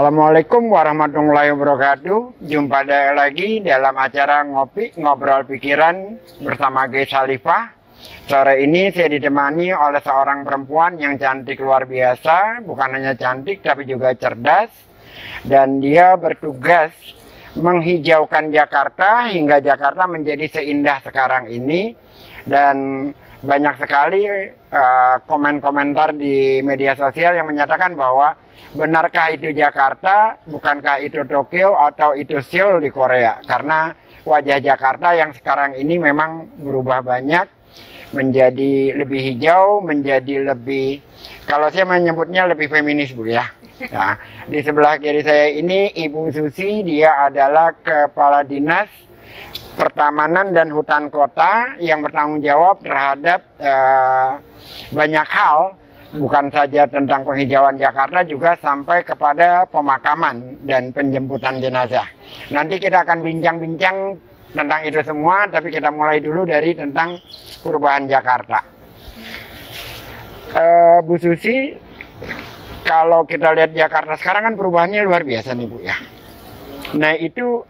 Assalamualaikum warahmatullahi wabarakatuh. Jumpa lagi dalam acara Ngopi Ngobrol Pikiran bersama Gai Salifah. Sore ini saya ditemani oleh seorang perempuan yang cantik luar biasa. Bukan hanya cantik tapi juga cerdas. Dan dia bertugas menghijaukan Jakarta hingga Jakarta menjadi seindah sekarang ini. Dan banyak sekali komen-komentar di media sosial yang menyatakan bahwa benarkah itu Jakarta, bukankah itu Tokyo atau itu Seoul di Korea? Karena wajah Jakarta yang sekarang ini memang berubah banyak, menjadi lebih hijau, menjadi lebih, kalau saya menyebutnya lebih feminis, Bu ya. Nah, di sebelah kiri saya ini Ibu Susi, dia adalah Kepala Dinas Pertamanan dan Hutan Kota yang bertanggung jawab terhadap banyak hal, bukan saja tentang penghijauan Jakarta, juga sampai kepada pemakaman dan penjemputan jenazah. Nanti kita akan bincang-bincang tentang itu semua, tapi kita mulai dulu dari tentang perubahan Jakarta. Bu Susi, kalau kita lihat Jakarta sekarang kan perubahannya luar biasa nih Bu ya. Nah itu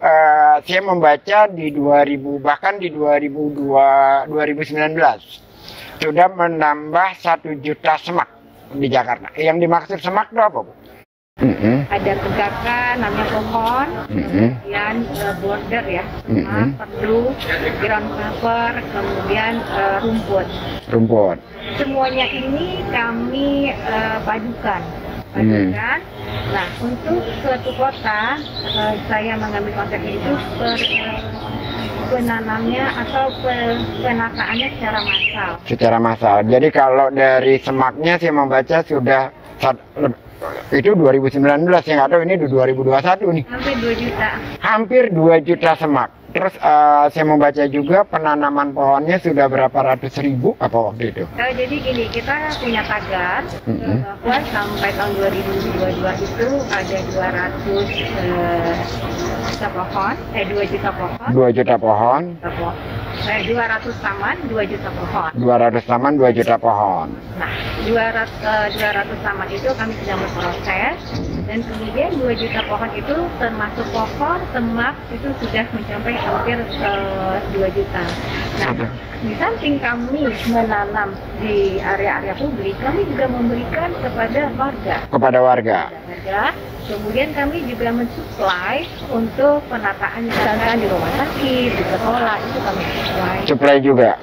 saya membaca di 2000, bahkan di 2019 sudah menambah 1 juta semak di Jakarta. Yang dimaksud semak itu apa, Bu? Ada pegakan, namanya pohon, kemudian border ya, perlu, ground cover, kemudian rumput. Semuanya ini kami padukan. Nah, untuk suatu kota, saya mengambil konsep itu penanamnya atau penataannya secara massal. Jadi kalau dari semaknya saya membaca sudah itu 2019, yang nggak tahu ini 2021 nih. Hampir 2 juta semak. Terus saya membaca juga penanaman pohonnya sudah berapa ratus ribu apa waktu itu? Jadi gini, kita punya tagar bahwa sampai tahun 2022 itu ada 200 juta pohon, 2 juta pohon. 2 juta pohon. 200 taman, 2 juta pohon. 200 taman, 2 juta pohon. Nah, 200 taman itu kami sedang berproses, dan kemudian 2 juta pohon itu termasuk pohon, semak itu sudah mencapai hampir 2 juta. Nah, di samping kami menanam di area-area publik, kami juga memberikan kepada warga. Kemudian kami juga mensuplai untuk penataan misalkan di rumah sakit, di sekolah, itu kami suplai juga.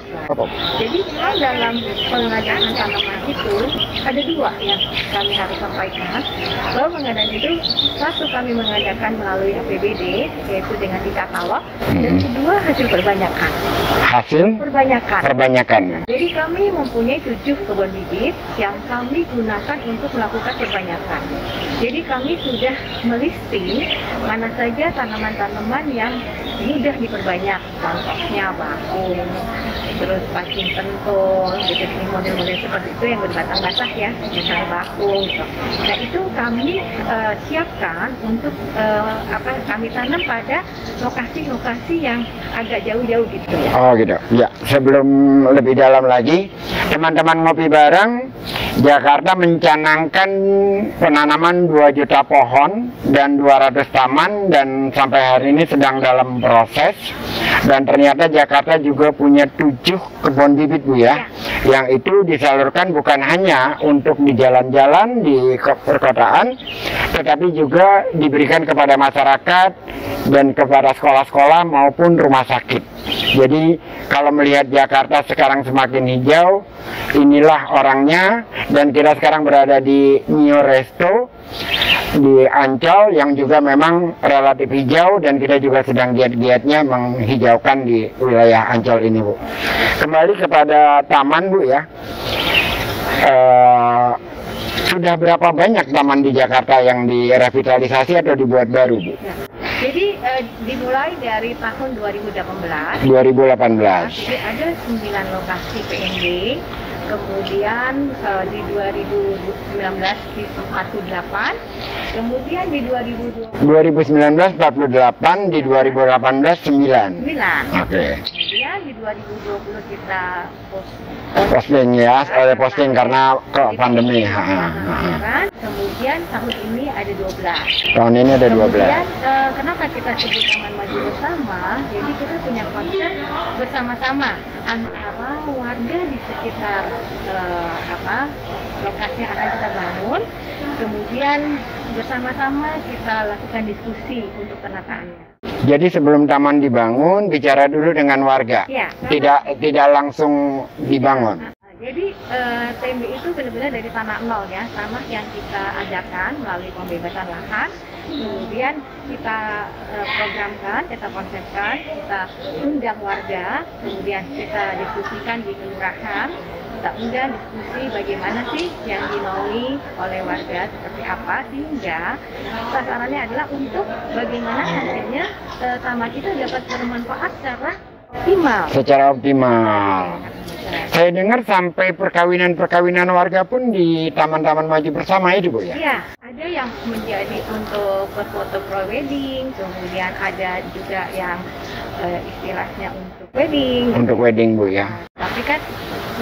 Jadi dalam pengadaan tanaman itu ada 2 yang kami harus sampaikan. Bahwa pengadaan itu, satu kami mengadakan melalui APBD, yaitu dengan e-katalog, dan kedua hasil perbanyakan. Perbanyakan. Jadi kami mempunyai 7 kebun bibit yang kami gunakan untuk melakukan perbanyakan. Jadi kami sudah melisting mana saja tanaman-tanaman yang mudah diperbanyak, contohnya bakung, terus pacing pentul, gitu, model-model seperti itu yang berbatang basah ya, misalnya bakung. Gitu. Nah itu kami siapkan untuk kami tanam pada lokasi-lokasi yang agak jauh-jauh gitu ya. Oh gitu. Ya, sebelum lebih dalam lagi, teman-teman ngopi bareng, Jakarta mencanangkan penanaman 2 juta pohon dan 200 taman, dan sampai hari ini sedang dalam proses. Dan ternyata Jakarta juga punya 7 kebun bibit Bu ya, yang itu disalurkan bukan hanya untuk di jalan-jalan di perkotaan, tetapi juga diberikan kepada masyarakat dan kepada sekolah-sekolah maupun rumah sakit. Jadi kalau melihat Jakarta sekarang semakin hijau, inilah orangnya. Dan kita sekarang berada di Mio Resto di Ancol yang juga memang relatif hijau, dan kita juga sedang giat-giatnya menghijaukan di wilayah Ancol ini Bu. Kembali kepada taman Bu ya, sudah berapa banyak taman di Jakarta yang direvitalisasi atau dibuat baru Bu? Jadi dimulai dari tahun 2018. Jadi ada 9 lokasi PND. Kemudian di 2019 di 48, kemudian di 2019 48, di 2018 9. Oke. Kemudian di 2020 kita posting ya, posting karena pandemi. Kemudian tahun ini ada 12. Tahun ini ada 12. Kemudian kenapa kita sebut Taman Maju Bersama? Jadi kita punya konsep bersama-sama antara warga di sekitar lokasi yang akan kita bangun. Kemudian bersama-sama kita lakukan diskusi untuk penataannya. Jadi sebelum taman dibangun, bicara dulu dengan warga, ya, tidak langsung dibangun. Jadi TMB itu benar-benar dari tanah nol ya, tanah yang kita ajarkan melalui pembebasan lahan, kemudian kita programkan, kita konsepkan, kita undang warga, kemudian kita diskusikan di kelurahan, kita undang diskusi bagaimana sih yang dimaui oleh warga seperti apa, sehingga sasarannya adalah untuk bagaimana nantinya taman itu dapat bermanfaat secara optimal. Saya dengar sampai perkawinan warga pun di taman-taman Maju Bersama itu, Bu ya? Iya, ada yang menjadi untuk berfoto pre-wedding, kemudian ada juga yang istilahnya untuk wedding. Untuk wedding, Bu ya. Tapi kan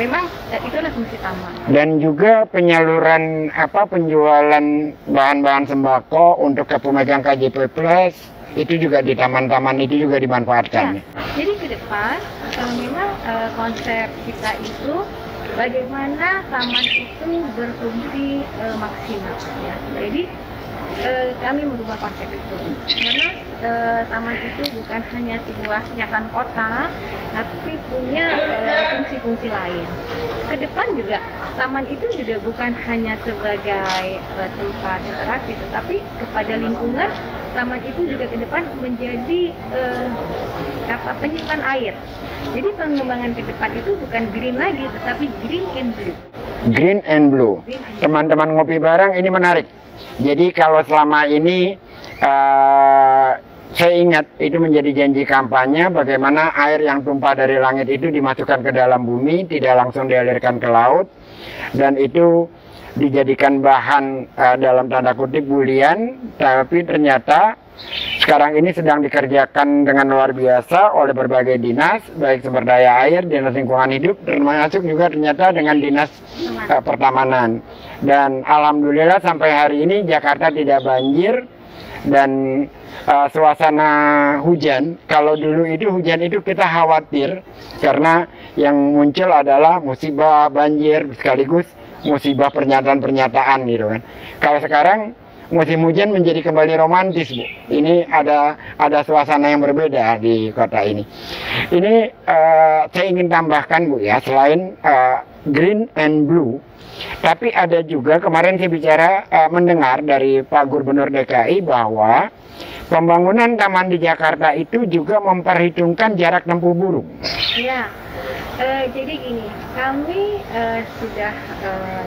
memang itulah fungsi taman. Dan juga penyaluran penjualan bahan-bahan sembako untuk pemegang KJP Plus itu juga di taman-taman itu juga dimanfaatkan. Ya, jadi ke depan memang konsep kita itu bagaimana taman itu berfungsi maksimal ya. Jadi kami merubah konsep itu karena taman itu bukan hanya sebuah nyakan kota, tapi punya fungsi-fungsi lain. Ke depan juga taman itu juga bukan hanya sebagai tempat interaksi, tetapi kepada lingkungan. Taman itu juga ke depan menjadi penyimpan air. Jadi pengembangan ke depan itu bukan green lagi, tetapi green and blue. Green and blue. Teman-teman ngopi bareng ini menarik. Jadi kalau selama ini saya ingat itu menjadi janji kampanye bagaimana air yang tumpah dari langit itu dimasukkan ke dalam bumi, tidak langsung dialirkan ke laut, dan itu dijadikan bahan dalam tanda kutip bulian, tapi ternyata sekarang ini sedang dikerjakan dengan luar biasa oleh berbagai dinas, baik sumber daya air, dinas lingkungan hidup, termasuk juga ternyata dengan dinas pertamanan. Dan alhamdulillah sampai hari ini Jakarta tidak banjir dan suasana hujan. Kalau dulu itu hujan itu kita khawatir karena yang muncul adalah musibah banjir sekaligus musibah pernyataan-pernyataan gitu kan. Kalau sekarang musim hujan menjadi kembali romantis, Bu. Ini ada suasana yang berbeda di kota ini. Ini saya ingin tambahkan, Bu ya, selain green and blue, tapi ada juga kemarin saya bicara mendengar dari Pak Gubernur DKI bahwa pembangunan taman di Jakarta itu juga memperhitungkan jarak tempuh burung. Iya. Jadi gini, kami sudah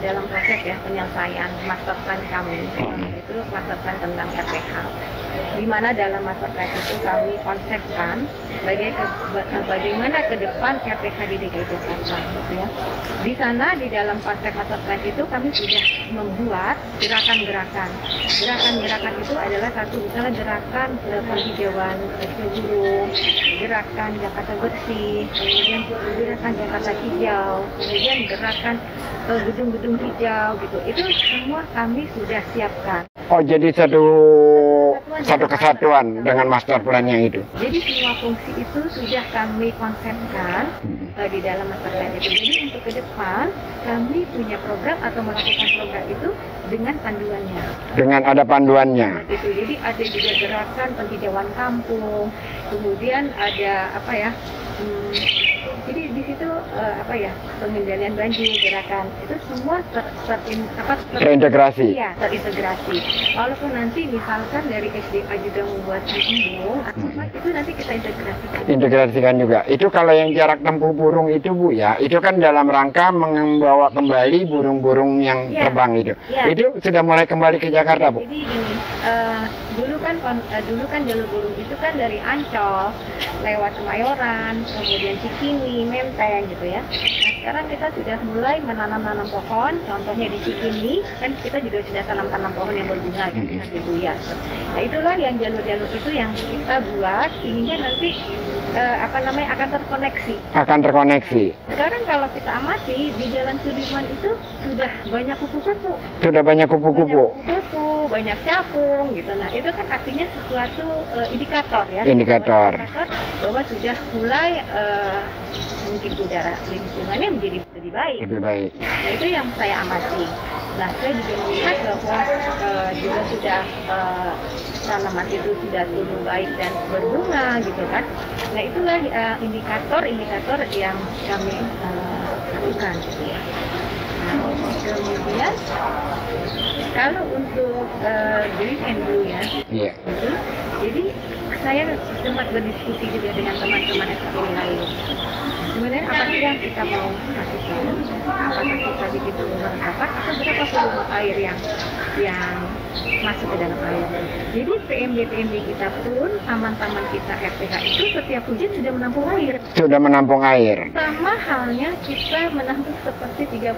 dalam proses ya penyelesaian master plan kami, itu master plan tentang RPH. Di mana dalam master plan itu kami konsepkan bagaimana ke depan RPH di DKI Jakarta. Ya. Di sana di dalam konsep master plan itu kami sudah membuat gerakan-gerakan. Gerakan-gerakan itu adalah satu misalnya gerakan penghijauan burung, gerakan Jakarta bersih, kemudian gerakan Jakarta hijau, kemudian gerakan gedung-gedung hijau gitu. Itu semua kami sudah siapkan. Oh, jadi satu kesatuan dengan master plan-nya itu. Jadi semua fungsi itu sudah kami konsepkan di dalam master plan itu. Jadi untuk ke depan kami punya program atau melakukan program itu dengan panduannya. Dengan ada panduannya. Itu. Jadi ada juga gerakan penghijauan kampung, kemudian ada jadi di situ pengendalian banjir, gerakan itu semua terintegrasi. Iya, terintegrasi. Walaupun nanti misalkan dari SDA juga membuat embung, itu nanti kita integrasikan juga. Itu kalau yang jarak tempuh burung itu, Bu ya, itu kan dalam rangka membawa kembali burung-burung yang terbang itu. Ya. Itu sudah mulai kembali ke Jakarta, Bu. Jadi gini, dulu kan jalur burung itu kan dari Ancol lewat Kemayoran, kemudian Cikini, Menteng gitu ya. Nah, sekarang kita sudah mulai menanam-nanam pohon, contohnya di Cikini, kan kita juga sudah tanam-tanam pohon yang berbunga, gitu ya. Nah itulah yang jalur-jalur itu yang kita buat, sehingga nanti akan terkoneksi. Akan terkoneksi. Sekarang kalau kita amati di Jalan Sudirman itu sudah banyak kupu-kupu. Sudah banyak kupu-kupu. Banyak capung gitu. Nah itu kan artinya sesuatu indikator ya. Indikator bahwa sudah mulai mungkin udara lingkungannya menjadi lebih baik. Lebih baik. Nah itu yang saya amati. Nah saya juga melihat bahwa juga sudah tanaman itu sudah tumbuh baik dan berbunga gitu kan. Nah itulah indikator yang kami lakukan gitu ya. Nah, kemudian kalau untuk green and blue ya, yeah. Jadi saya sempat berdiskusi juga dengan teman-teman SKP lain. Sebenarnya apa sih yang kita mau lakukan? Apakah kita bikin saluran apa atau berapa volume air yang masuk ke dalam air? Jadi PMB kita pun, taman-taman kita RPH itu setiap hujan sudah menampung air. Sudah menampung air. Sama halnya kita menampung seperti 30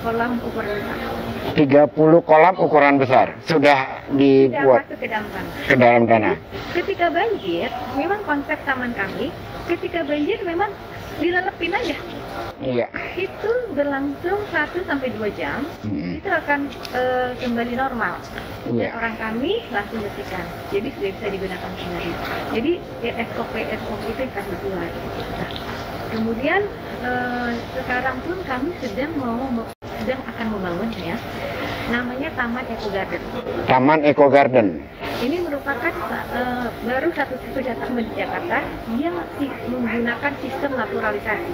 kolam ukuran besar. 30 kolam ukuran besar sudah dibuat masuk ke dalam tanah. Ke dalam tanah. Ketika banjir, memang konsep taman kami, ketika banjir memang dilelepin aja. Iya. Itu berlangsung 1 sampai 2 jam, itu akan kembali normal. Dan orang kami langsung bersihkan. Jadi sudah bisa digunakan kembali. Jadi SOP itu kami buat. Kemudian sekarang pun kami sedang akan membangun ya, namanya Taman Eco Garden. Taman Eco Garden. Ini merupakan baru satu-satunya taman di Jakarta yang menggunakan sistem naturalisasi.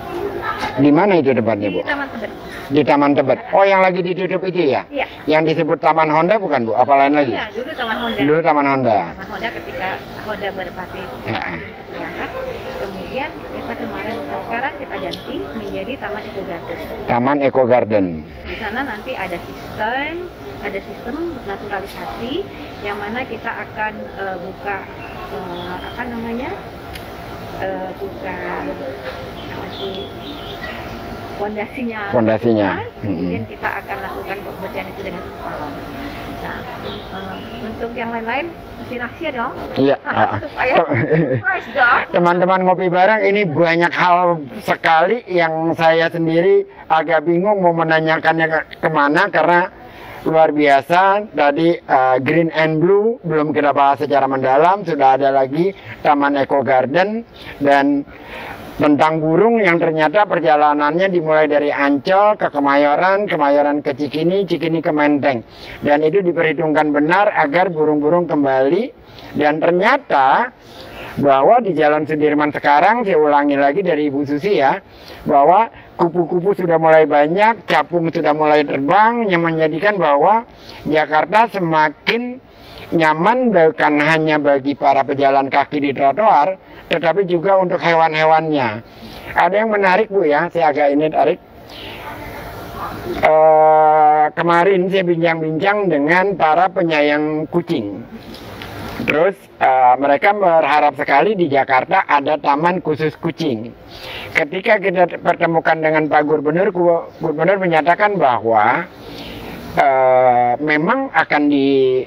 Di mana itu tempatnya, Bu? Di Taman Tebet. Di Taman Tebet. Oh, yang lagi ditutup itu ya? Iya. Yang disebut Taman Honda bukan, Bu? Apa lain lagi? Iya, dulu Taman Honda. Dulu Taman Honda. Taman Honda ketika Honda berparti. Ya. Kemudian kita sekarang kita ganti menjadi Taman Eco Garden. Taman Eco Garden. Di sana nanti ada sistem naturalisasi yang mana kita akan buka fondasinya. Kemudian kita akan lakukan pembersihan itu dengan sepala. Nah, untuk yang lain-lain masih rahasia dong. Iya. Teman-teman ngopi bareng, ini banyak hal sekali yang saya sendiri agak bingung mau menanyakannya kemana karena luar biasa. Tadi green and blue belum kita bahas secara mendalam, sudah ada lagi Taman Eco Garden, dan tentang burung yang ternyata perjalanannya dimulai dari Ancol ke Kemayoran, Kemayoran ke Cikini, Cikini ke Menteng, dan itu diperhitungkan benar agar burung-burung kembali. Dan ternyata bahwa di Jalan Sudirman sekarang, saya ulangi lagi dari Ibu Susi ya, bahwa kupu-kupu sudah mulai banyak, capung sudah mulai terbang, yang menjadikan bahwa Jakarta semakin nyaman bukan hanya bagi para pejalan kaki di trotoar, tetapi juga untuk hewan-hewannya. Ada yang menarik, Bu ya, saya agak ini tarik. Kemarin saya bincang-bincang dengan para penyayang kucing. Terus mereka berharap sekali di Jakarta ada taman khusus kucing. Ketika kita pertemukan dengan Pak Gubernur menyatakan bahwa memang akan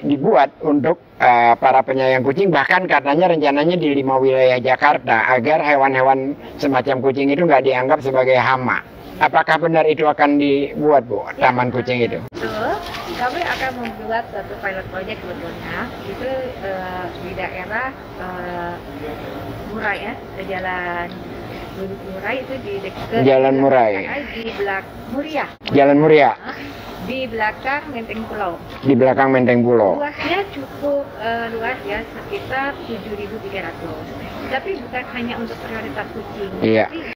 dibuat untuk para penyayang kucing, bahkan katanya rencananya di 5 wilayah Jakarta agar hewan-hewan semacam kucing itu nggak dianggap sebagai hama. Apakah benar itu akan dibuat, Bu, taman kucing itu? Betul, kami akan membuat satu pilot project sebetulnya itu di daerah Murai ya, Jalan Murai itu di dekat Jalan Murai. Di belakang Muria. Jalan Muria. Di belakang Menteng Pulau. Di belakang Menteng Pulau. Luasnya cukup luas ya, sekitar 7.300. Tapi bukan hanya untuk prioritas kucing. Iya. Tapi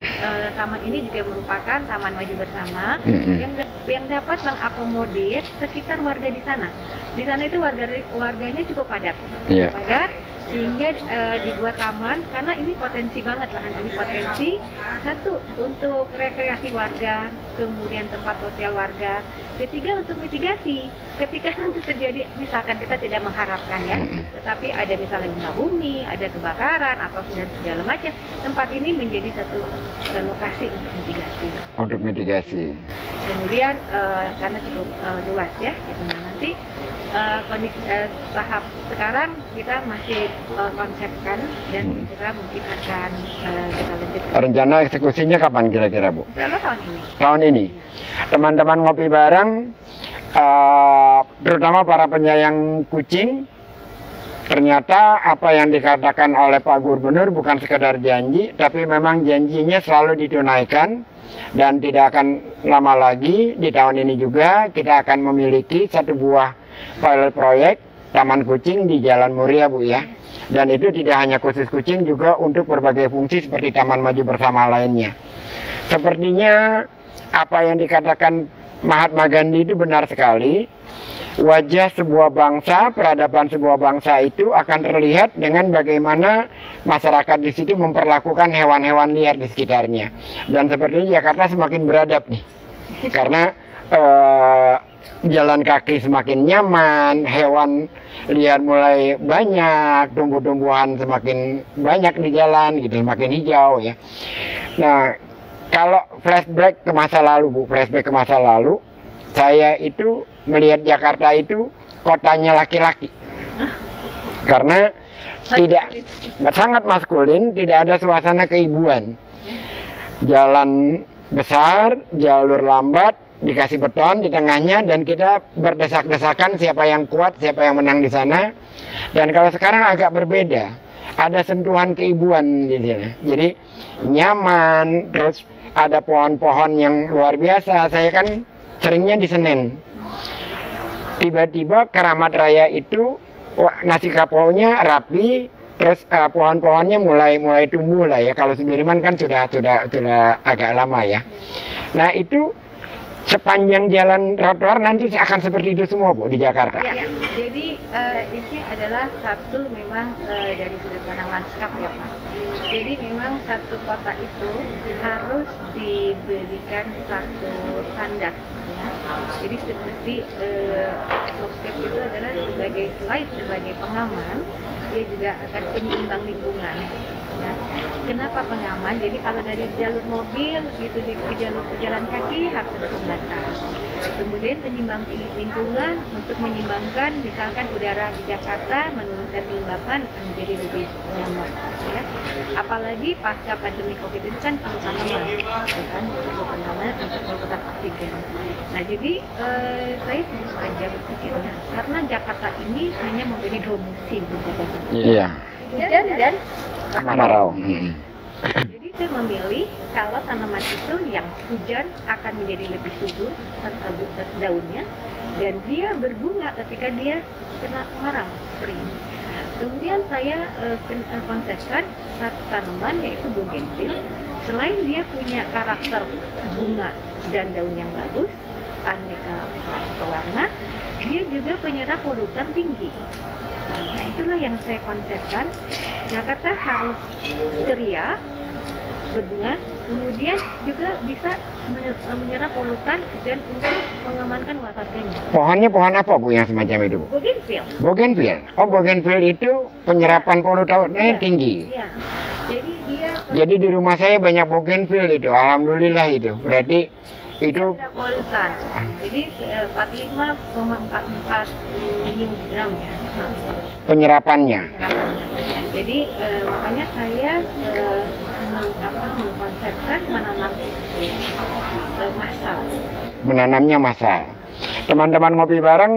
taman ini juga merupakan taman maju bersama yang dapat mengakomodir sekitar warga di sana. Di sana itu warganya cukup padat. Iya. Padat, sehingga dibuat taman karena ini potensi banget lahan ini potensi satu untuk rekreasi warga, kemudian tempat sosial warga, ketiga untuk mitigasi ketika nanti terjadi misalkan kita tidak mengharapkan ya, tetapi ada misalnya gempa bumi, ada kebakaran atau segala macam, tempat ini menjadi satu lokasi untuk mitigasi. Untuk mitigasi. Kemudian karena cukup luas ya, gitu. Nah, nanti kondisi tahap sekarang kita masih konsepkan dan kita mungkin akan kita lanjutkan. Rencana eksekusinya kapan kira-kira, Bu? Berapa tahun ini? Tahun ini. Teman-teman ngopi bareng, terutama para penyayang kucing, ternyata apa yang dikatakan oleh Pak Gubernur bukan sekedar janji, tapi memang janjinya selalu ditunaikan. Dan tidak akan lama lagi, di tahun ini juga kita akan memiliki satu buah pilot proyek Taman Kucing di Jalan Muria, Bu ya. Dan itu tidak hanya khusus kucing, juga untuk berbagai fungsi seperti Taman Maju Bersama lainnya. Sepertinya apa yang dikatakan Mahatma Gandhi itu benar sekali. Wajah sebuah bangsa, peradaban sebuah bangsa itu akan terlihat dengan bagaimana masyarakat di situ memperlakukan hewan-hewan liar di sekitarnya. Dan sepertinya Jakarta semakin beradab nih, karena jalan kaki semakin nyaman, hewan liar mulai banyak, tumbuh-tumbuhan semakin banyak di jalan, gitu, semakin hijau ya. Nah, kalau flashback ke masa lalu, Bu, flashback ke masa lalu, saya itu melihat Jakarta itu kotanya laki-laki, karena tidak sangat maskulin, tidak ada suasana keibuan. Jalan besar, jalur lambat, dikasih beton di tengahnya, dan kita berdesak-desakan siapa yang kuat, siapa yang menang di sana. Dan kalau sekarang agak berbeda, ada sentuhan keibuan di sini. Jadi nyaman, terus ada pohon-pohon yang luar biasa. Saya kan seringnya di Senen. Tiba-tiba Keramat Raya itu nasi kapaunya rapi, terus pohon-pohonnya mulai tumbuh lah ya. Kalau Sudirman kan sudah agak lama ya. Nah, itu sepanjang jalan trotoar nanti akan seperti itu semua, Bu, di Jakarta. Ya, jadi ini adalah satu memang dari sudut pandang lanskap ya Pak. Jadi memang satu kota itu harus diberikan satu standar. Ya. Jadi seperti lanskap itu adalah selain sebagai pengaman, dia juga akan penyeimbang lingkungan. Ya. Kenapa pengaman? Jadi kalau dari jalur mobil gitu di jalur pejalan kaki harus ada pembatas. Kemudian penyimbang lingkungan untuk menyimbangkan misalkan udara di Jakarta menurunkan kelembapan menjadi lebih nyaman. Ya. Apalagi pasca pandemi COVID itu kan perlu tanaman, kan perlu tanaman untuk melakukan oksigen. Nah jadi saya tentu saja berpikirnya karena Jakarta ini hanya memberi 2 musim di Jakarta. Iya. Hujan dan kemarau. Jadi saya memilih kalau tanaman itu yang hujan akan menjadi lebih subur daunnya, dan dia berbunga ketika dia kena kemarau kering. Kemudian saya konsepkan satu tanaman yaitu bougainville. Selain dia punya karakter bunga dan daun yang bagus, aneka warna, dia juga penyerap polutan tinggi. Nah, itulah yang saya konsepkan. Jakarta harus ceria, berbunga, kemudian juga bisa menyerap polutan dan untuk mengamankan warganya. Pohonnya pohon apa, Bu, yang semacam itu, Bu? Bougainville. Bougainville. Oh, bougainville itu penyerapan polutannya tinggi. Iya. Jadi dia. Jadi di rumah saya banyak bougainville itu, alhamdulillah itu. Berarti itu polutan. Jadi 45,44 miligram ya. penyerapannya. Jadi makanya saya mengkonsepkan menanam massal. Menanamnya massal. Teman-teman ngopi bareng,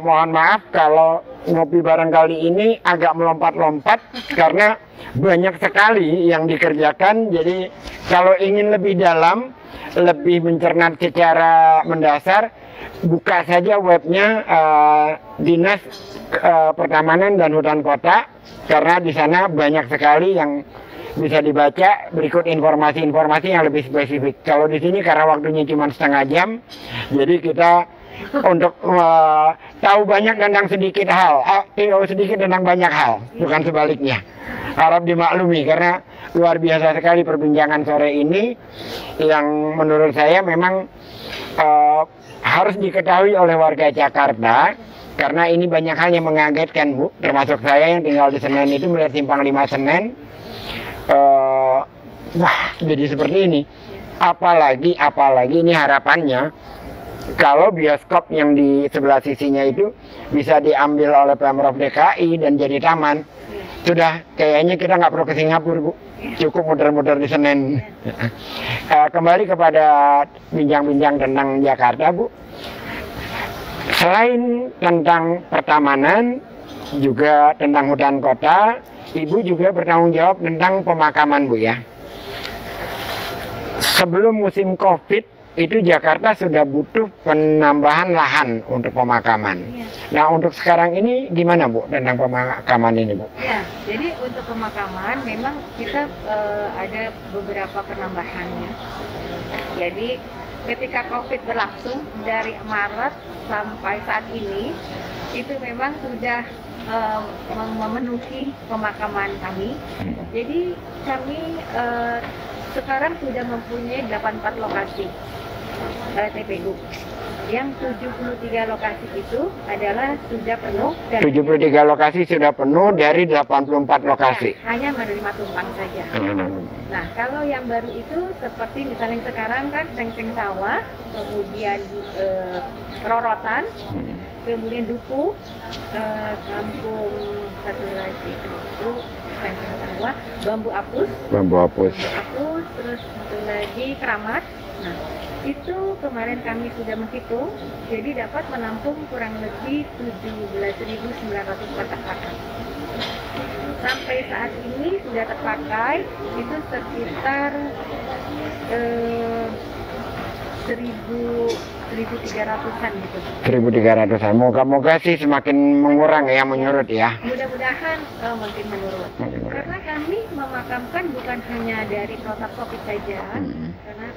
mohon maaf kalau ngopi bareng kali ini agak melompat-lompat karena banyak sekali yang dikerjakan. Jadi kalau ingin lebih dalam, lebih mencerna secara mendasar, buka saja webnya Dinas Pertamanan dan Hutan Kota, karena di sana banyak sekali yang bisa dibaca berikut informasi-informasi yang lebih spesifik. Kalau di sini karena waktunya cuma setengah jam, jadi kita untuk tahu banyak tentang sedikit hal, tahu sedikit tentang banyak hal, bukan sebaliknya. Harap dimaklumi karena luar biasa sekali perbincangan sore ini yang menurut saya memang harus diketahui oleh warga Jakarta karena ini banyak hal yang mengagetkan, Bu, termasuk saya yang tinggal di Senen itu melihat simpang 5 Senen, wah jadi seperti ini. Apalagi ini harapannya kalau bioskop yang di sebelah sisinya itu bisa diambil oleh Pemprov DKI dan jadi taman, sudah kayaknya kita nggak perlu ke Singapura, Bu, cukup muter-muter di Senen. Kembali kepada bincang-bincang tentang Jakarta, Bu. Selain tentang pertamanan, juga tentang hutan kota, Ibu juga bertanggung jawab tentang pemakaman, Bu, ya. Sebelum musim Covid, itu Jakarta sudah butuh penambahan lahan untuk pemakaman. Nah, untuk sekarang ini gimana, Bu, tentang pemakaman ini, Bu? Ya, jadi untuk pemakaman memang kita ada beberapa penambahannya. Jadi ketika Covid berlangsung dari Maret sampai saat ini, itu memang sudah memenuhi pemakaman kami. Jadi kami sekarang sudah mempunyai 84 lokasi TPU. Yang 73 lokasi itu adalah sudah penuh. 73 lokasi sudah penuh dari 84 lokasi. Ya, hanya menerima tumpang saja. Nah, kalau yang baru itu seperti misalnya sekarang kan Seng-Seng Sawah, kemudian Rorotan, kemudian Duku, kampung satu lagi itu Seng-Seng Sawah, Bambu Apus, terus satu lagi Keramat. Nah, itu kemarin kami sudah menghitung, jadi dapat menampung kurang lebih 17.900 kotak makan. Sampai saat ini sudah terpakai itu sekitar 1.300-an gitu. 1.300-an. Moga-moga sih semakin mengurang ya, menyurut ya. Mudah-mudahan makin menurun. Karena kami memakamkan bukan hanya dari protap Covid saja, karena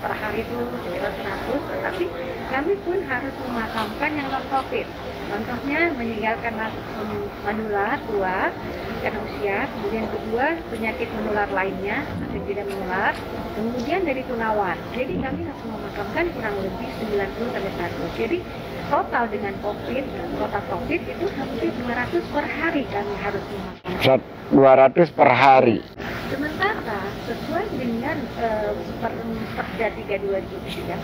per hari itu sekitar 100, tetapi kami pun harus memakamkan yang non Covid. Contohnya meninggalkan menular tua karena usia, kemudian kedua penyakit menular lainnya yang tidak menular, kemudian dari tunawan. Jadi kami harus memakamkan kurang lebih 90-100. Jadi total dengan COVID, kota COVID itu hampir 200 per hari kami harus memakamkan. 200 per hari. Sementara sesuai dengan Perda 3/2003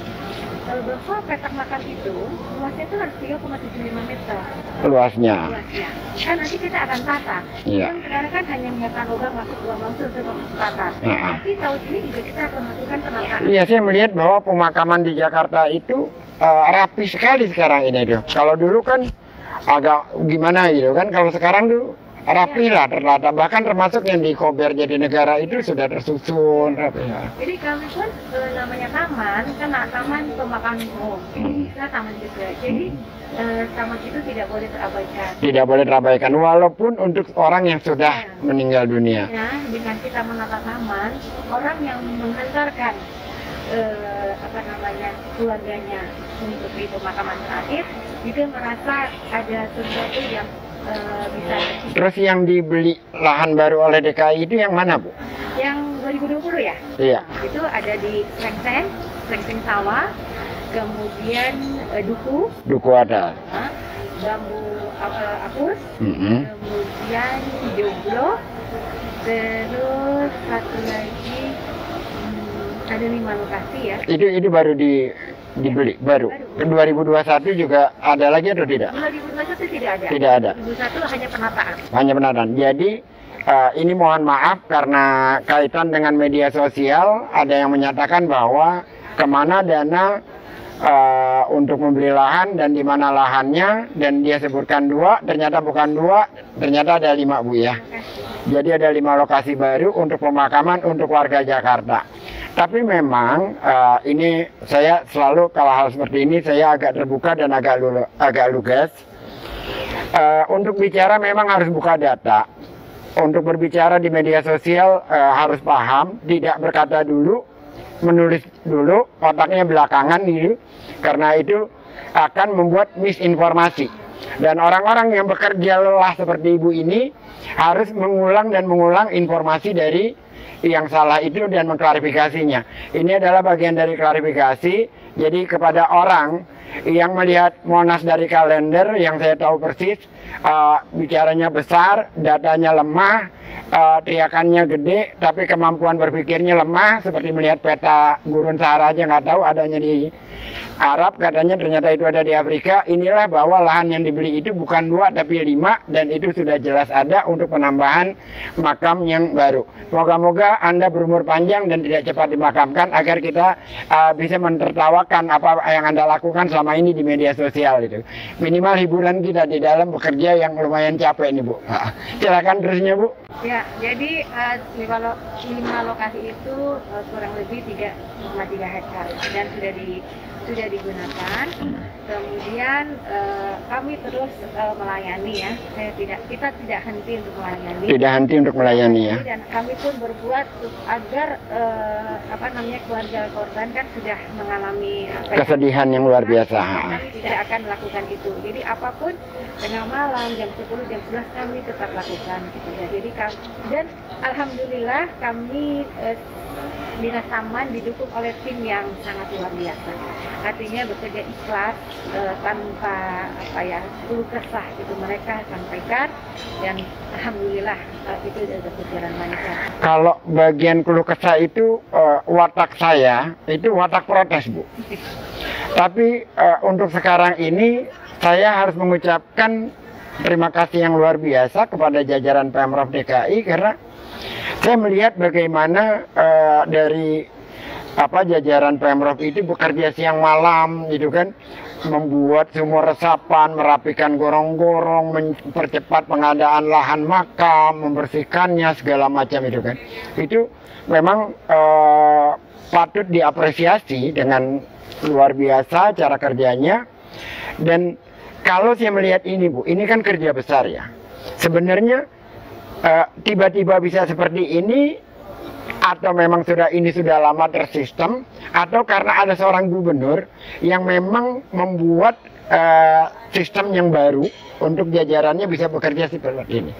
bahwa petak makam itu luasnya itu harus 3,75 meter. Luasnya. Kan nanti kita akan tata. Iya. Yang sekarang kan hanya menyiapkan lubang masuk untuk tata. Tapi tahun ini juga kita akan melakukan penataan. Iya, saya melihat bahwa pemakaman di Jakarta itu rapi sekali sekarang ini tuh. Kalau dulu kan agak gimana gitu kan, kalau sekarang tuh rapi lah tertata, bahkan termasuk yang di Kober Jatinegara itu sudah tersusun rapi. Jadi kami pun namanya taman, kan taman pemakaman umum, ini kita taman juga. Jadi taman itu tidak boleh terabaikan. Tidak boleh terabaikan, walaupun untuk orang yang sudah meninggal dunia. Ya, dengan kita menata taman, orang yang mengantarkan keluarganya untuk di pemakaman terakhir juga merasa ada sesuatu yang bisa. Terus yang dibeli lahan baru oleh DKI itu yang mana, Bu? Yang 2020 ya? Iya. Itu ada di Seng-Seng Sawah, kemudian Duku ada. Bambu Apus, kemudian Jomblo, terus satu lagi ada 5 lokasi ya. Itu baru dibeli baru. 2021 juga ada lagi atau tidak? 2021 tidak ada. Tidak ada. 2021 hanya penataan. Hanya penataan. Jadi ini mohon maaf karena kaitan dengan media sosial ada yang menyatakan bahwa kemana dana untuk membeli lahan dan di mana lahannya, dan dia sebutkan 2, ternyata bukan 2, ternyata ada 5, Bu ya. Jadi ada 5 lokasi baru untuk pemakaman untuk warga Jakarta. Tapi memang ini saya selalu kalau hal seperti ini saya agak terbuka dan agak lugas. Untuk bicara memang harus buka data. Untuk berbicara di media sosial harus paham, tidak berkata dulu, menulis dulu, otaknya belakangan gitu. Karena itu akan membuat misinformasi. Dan orang-orang yang bekerja lelah seperti ibu ini harus mengulang dan mengulang informasi dari yang salah itu dan mengklarifikasinya. Ini adalah bagian dari klarifikasi. Jadi kepada orang yang melihat Monas dari kalender, yang saya tahu persis, bicaranya besar, datanya lemah, teriakannya gede, tapi kemampuan berpikirnya lemah, seperti melihat peta gurun Sahara aja nggak tahu adanya di Arab, katanya ternyata itu ada di Afrika. Inilah bahwa lahan yang dibeli itu bukan 2 tapi 5, dan itu sudah jelas ada untuk penambahan makam yang baru. Moga-moga Anda berumur panjang dan tidak cepat dimakamkan, agar kita bisa mentertawakan apa yang Anda lakukan selama ini di media sosial itu. Minimal hiburan kita di dalam bekerja yang lumayan capek nih Bu. Silakan terusnya Bu. Ya, jadi 5 lokasi itu kurang lebih 3,3 hektar dan sudah digunakan. Kemudian kami terus melayani ya. Kita tidak henti untuk melayani. Tidak henti untuk melayani ya. Dan kami pun berbuat agar keluarga korban kan sudah mengalami kesedihan yang luar biasa. Kami tidak akan melakukan itu. Jadi apapun tengah malam jam 10 jam 11 kami tetap lakukan gitu ya. Jadi dan alhamdulillah kami Dinas Taman didukung oleh tim yang sangat luar biasa. Artinya bekerja ikhlas tanpa keluh kesah itu mereka sampaikan, dan alhamdulillah itu sudah berjalan lancar. Kalau bagian keluh kesah itu watak saya itu watak protes Bu. Tapi untuk sekarang ini saya harus mengucapkan terima kasih yang luar biasa kepada jajaran Pemprov DKI, karena saya melihat bagaimana dari jajaran Pemprov itu bekerja siang malam gitu kan, membuat sumur resapan, merapikan gorong-gorong, mempercepat pengadaan lahan makam, membersihkannya segala macam itu kan. Itu memang patut diapresiasi dengan luar biasa cara kerjanya. Dan kalau saya melihat ini Bu, ini kan kerja besar ya. Sebenarnya tiba-tiba bisa seperti ini, atau memang ini sudah lama tersistem, atau karena ada seorang gubernur yang memang membuat sistem yang baru untuk jajarannya bisa bekerja seperti ini.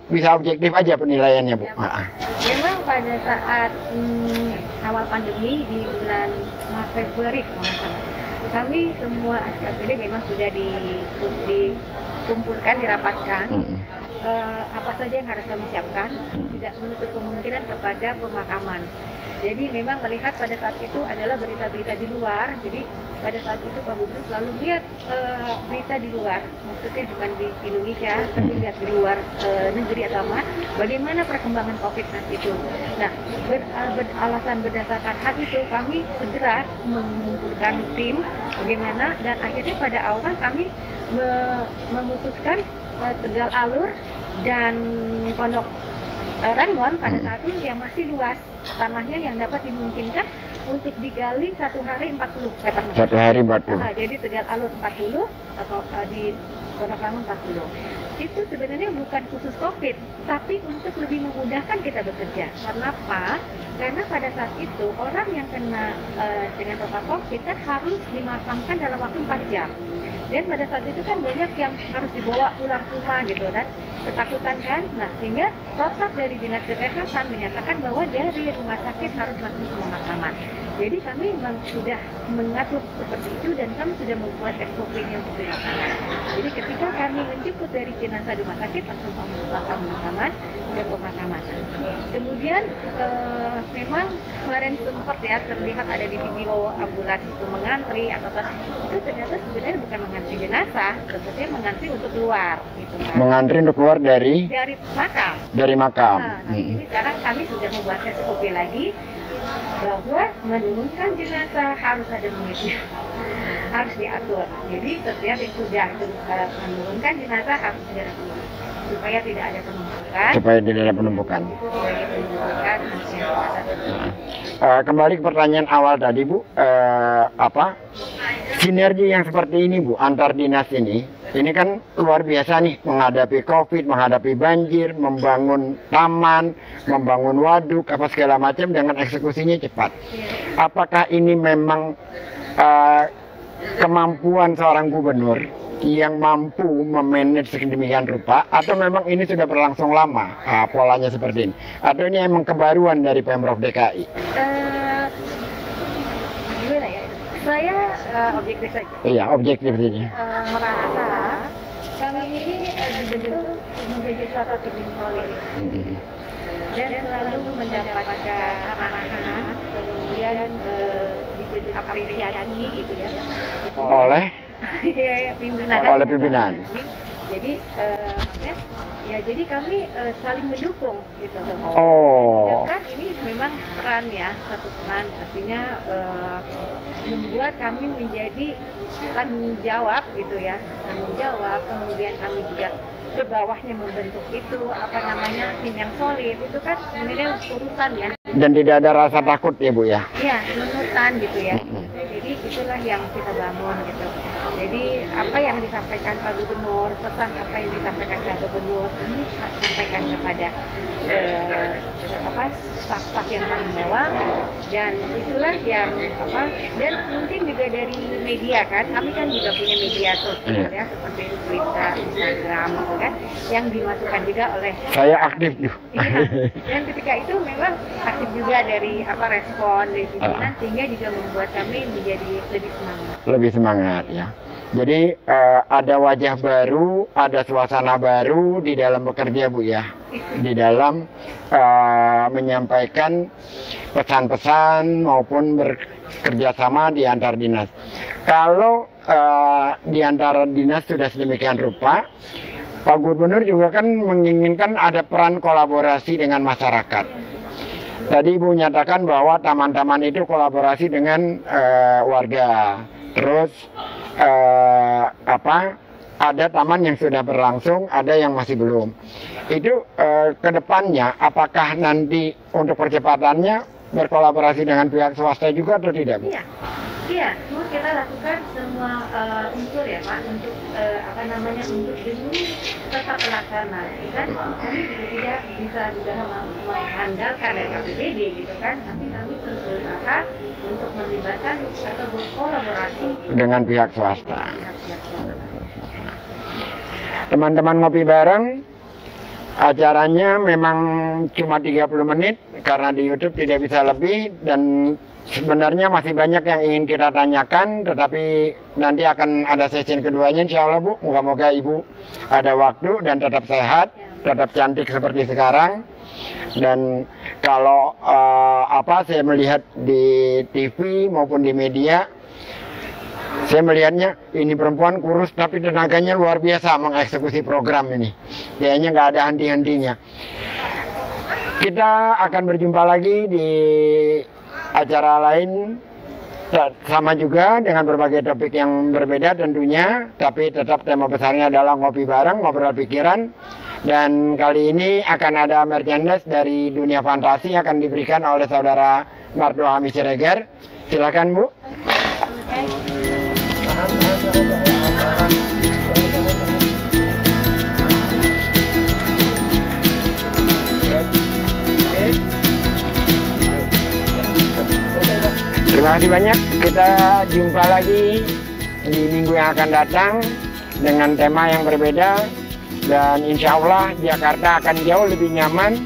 Bisa objektif aja penilaiannya Bu. Memang pada saat awal pandemi di bulan Februari kami semua SKPD memang sudah dikumpulkan, dirapatkan. Apa saja yang harus kami siapkan, tidak menutup kemungkinan kepada pemakaman. Jadi memang melihat pada saat itu adalah berita-berita di luar. Jadi pada saat itu Pak Gubernur selalu lihat berita di luar, maksudnya bukan di Indonesia, tapi lihat di luar negeri atau apa, bagaimana perkembangan COVID saat itu. Nah, alasan berdasarkan hal itu kami segera mengumpulkan tim bagaimana, dan akhirnya pada awal kami memutuskan Tegal Alur dan Pondok Rangon pada saat itu yang masih luas tanahnya yang dapat dimungkinkan untuk digali 1 hari 40 meter. 1 hari 40. Jadi Tegal Alur 40 atau di Pondok Rangon 40. Itu sebenarnya bukan khusus COVID, tapi untuk lebih memudahkan kita bekerja. Kenapa? Karena pada saat itu orang yang kena dengan terpapar COVID kan harus dimakamkan dalam waktu 4 jam. Dan pada saat itu kan banyak yang harus dibawa pulang rumah gitu kan, ketakutan kan. Nah, sehingga protap dari Dinas Kesehatan menyatakan bahwa dari rumah sakit harus masuk ke pemakaman. Jadi kami memang sudah mengatur seperti itu, dan kami sudah membuat SOP-nya untuk di lapangan. Jadi ketika kami menjemput dari jenazah rumah sakit langsung pemakaman dan pemakaman. Kemudian memang kemarin sempat ya terlihat ada di video ambulans itu mengantri atau itu ternyata sebenarnya bukan mengantri jenazah, sebetulnya mengantri untuk keluar gitu kan. Mengantri untuk keluar dari makam. Dari makam. Nah, ini sekarang kami sudah membuat SOP lagi bahwa menurunkan jenazah harus ada menitnya, harus diatur. Jadi setiap yang sudah menurunkan jenazah harus segera keluar supaya tidak ada penumpukan. Kembali ke pertanyaan awal tadi Bu, sinergi yang seperti ini Bu antar dinas ini kan luar biasa nih, menghadapi COVID, menghadapi banjir, membangun taman, membangun waduk, apa segala macam dengan eksekusinya cepat. Apakah ini memang kemampuan seorang gubernur yang mampu memanage sedemikian rupa, atau memang ini sudah berlangsung lama polanya seperti ini, atau ini emang kebaruan dari Pemprov DKI? Gimana ya? Saya objektif saja. Iya, objektif saja. Merasa kami ini dibentuk menjadi suatu tim solid dan selalu mendapatkan arahan, kemudian diberi apresiasi gitu ya. Oleh pimpinan. Oleh pimpinan. Jadi ya jadi kami saling mendukung gitu. Oh. Kan ini memang peran ya, satu peran artinya membuat kami menjadi tanggung jawab gitu ya, tanggung jawab. Kemudian kami juga ke bawahnya membentuk itu apa namanya tim yang solid itu kan sebenarnya urusan ya. Dan tidak ada rasa takut ya Bu ya? Iya, nunutan gitu ya. Jadi itulah yang kita bangun gitu. Jadi apa yang disampaikan Pak Gubernur, pesan apa yang disampaikan Pak Gubernur ini sampaikan kepada staf-staf yang paling bawah, dan itulah yang dan mungkin juga dari media kan, kami kan juga punya media sosial ya seperti Twitter, Instagram gitu kan, yang dimasukkan juga oleh saya aktif juga. Iya. Dan ketika itu memang aktif juga dari respon dari pimpinan sehingga juga membuat kami menjadi lebih semangat. Lebih semangat ya. Jadi ada wajah baru, ada suasana baru di dalam bekerja Bu ya, di dalam menyampaikan pesan-pesan maupun bekerja sama di antar dinas. Kalau di antara dinas sudah sedemikian rupa, Pak Gubernur juga kan menginginkan ada peran kolaborasi dengan masyarakat. Tadi Ibu nyatakan bahwa taman-taman itu kolaborasi dengan warga. Terus ada taman yang sudah berlangsung, ada yang masih belum. Itu kedepannya apakah nanti untuk percepatannya berkolaborasi dengan pihak swasta juga atau tidak Bu? Iya, semua kita lakukan semua unsur ya Pak untuk untuk demi tetap terlaksana. Kan kami juga tidak bisa juga mengandalkan dari APBD gitu kan, tapi kami terus berusaha untuk melibatkan atau berkolaborasi dengan pihak swasta. Teman-teman ngopi bareng, acaranya memang cuma 30 menit karena di YouTube tidak bisa lebih, dan sebenarnya masih banyak yang ingin kita tanyakan, tetapi nanti akan ada sesi keduanya insya Allah Bu. Moga-moga Ibu ada waktu dan tetap sehat, tetap cantik seperti sekarang. Dan kalau saya melihat di TV maupun di media, saya melihatnya ini perempuan kurus tapi tenaganya luar biasa mengeksekusi program ini. Kayaknya nggak ada henti-hentinya. Kita akan berjumpa lagi di acara lain, sama juga dengan berbagai topik yang berbeda tentunya, tapi tetap tema besarnya adalah ngopi bareng, ngobrol pikiran. Dan kali ini akan ada merchandise dari dunia fantasi akan diberikan oleh saudara Mardo Hamis Siregar. Silakan Bu. Terima kasih banyak. Kita jumpa lagi di minggu yang akan datang dengan tema yang berbeda, dan insya Allah Jakarta akan jauh lebih nyaman,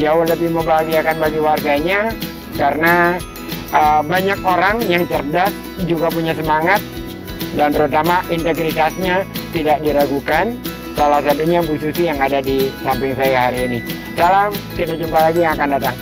jauh lebih membahagiakan bagi warganya, karena banyak orang yang cerdas juga punya semangat, dan terutama integritasnya tidak diragukan. Salah satunya Bu Susi yang ada di samping saya hari ini. Salam, kita jumpa lagi yang akan datang.